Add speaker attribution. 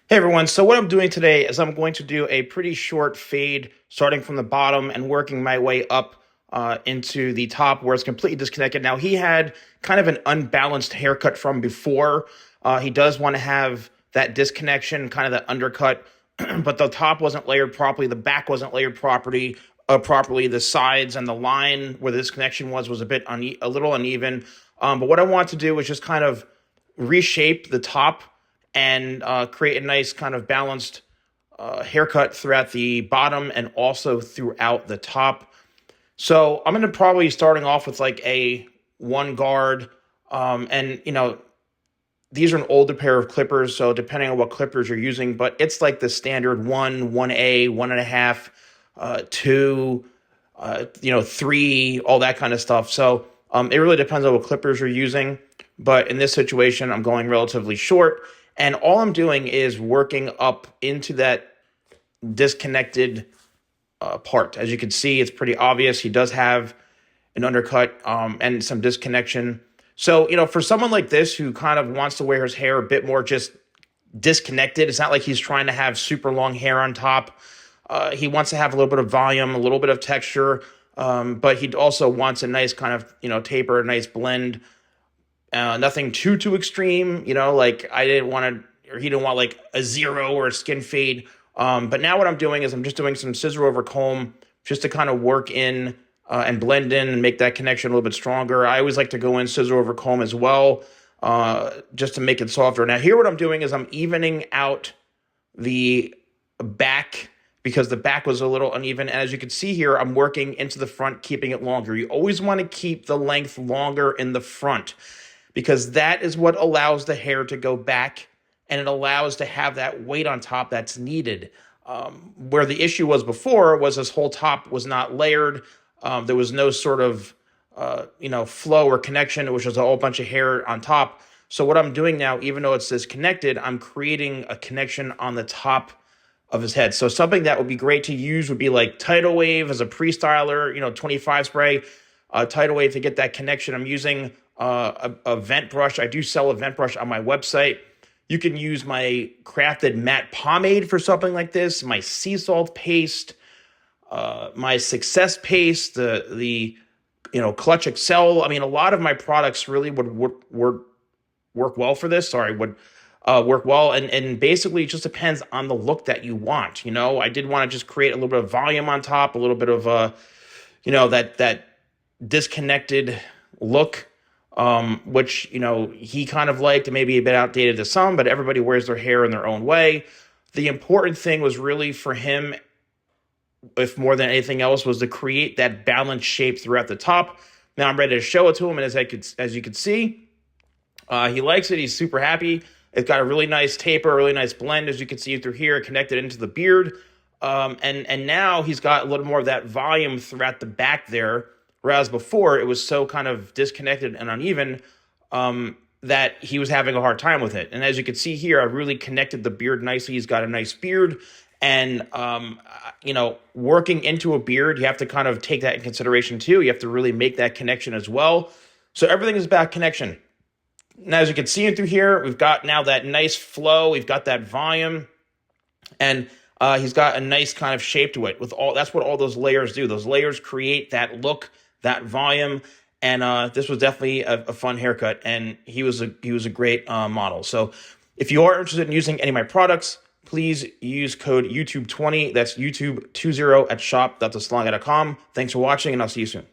Speaker 1: Hey everyone, so what I'm doing today is I'm going to do a pretty short fade starting from the bottom and working my way up into the top where it's completely disconnected. Now he had kind of an unbalanced haircut from before. He does want to have that disconnection, kind of that undercut, but the top wasn't layered properly, the back wasn't layered properly, the sides and the line where the disconnection was a little uneven. But what I want to do is just kind of reshape the top and create a nice kind of balanced haircut throughout the bottom and also throughout the top. So I'm going to probably starting off with like a one guard. And, these are an older pair of clippers. So depending on what clippers you're using, but it's like the standard 1A, 1.5, 2, 3, all that kind of stuff. So it really depends on what clippers you're using. But in this situation, I'm going relatively short. And all I'm doing is working up into that disconnected part. As you can see, it's pretty obvious. He does have an undercut and some disconnection. So, for someone like this who kind of wants to wear his hair a bit more just disconnected, it's not like he's trying to have super long hair on top. He wants to have a little bit of volume, a little bit of texture, but he also wants a nice kind of, taper, a nice blend. Nothing too extreme, like I didn't want to, or he didn't want like a zero or a skin fade. But now what I'm doing is I'm just doing some scissor over comb just to kind of work in and blend in and make that connection a little bit stronger. I always like to go in scissor over comb as well, just to make it softer. Now here what I'm doing is I'm evening out the back because the back was a little uneven. And as you can see here, I'm working into the front, keeping it longer. You always want to keep the length longer in the front, because that is what allows the hair to go back and it allows to have that weight on top that's needed. Where the issue was before was this whole top was not layered. There was no sort of, flow or connection. It was just a whole bunch of hair on top. So what I'm doing now, even though it's disconnected, I'm creating a connection on the top of his head. So something that would be great to use would be like Tidal Wave as a pre-styler, 25 spray, Tidal Wave to get that connection. I'm using a vent brush. I do sell a vent brush on my website. You can use my crafted matte pomade for something like this, my sea salt paste, my success paste, the Clutch Excel. I mean, a lot of my products really would work well for this. Would work well. And basically it just depends on the look that you want. I did want to just create a little bit of volume on top, a little bit of, that disconnected look, which, he kind of liked, and maybe a bit outdated to some, but everybody wears their hair in their own way. The important thing was really for him, if more than anything else, was to create that balanced shape throughout the top. Now I'm ready to show it to him. And as you can see, he likes it. He's super happy. It's got a really nice taper, a really nice blend, as you can see through here, connected into the beard. And now he's got a little more of that volume throughout the back there. Whereas before, it was so kind of disconnected and uneven that he was having a hard time with it. And as you can see here, I really connected the beard nicely. He's got a nice beard. And, working into a beard, you have to kind of take that in consideration too. You have to really make that connection as well. So everything is about connection. Now, as you can see through here, we've got now that nice flow. We've got that volume. And he's got a nice kind of shape to it. That's what all those layers do. Those layers create that look, that volume, and this was definitely a fun haircut, and he was a great model. So if you are interested in using any of my products, please use code YouTube20. That's YouTube20 at shop.thesalonguy.com. Thanks for watching, and I'll see you soon.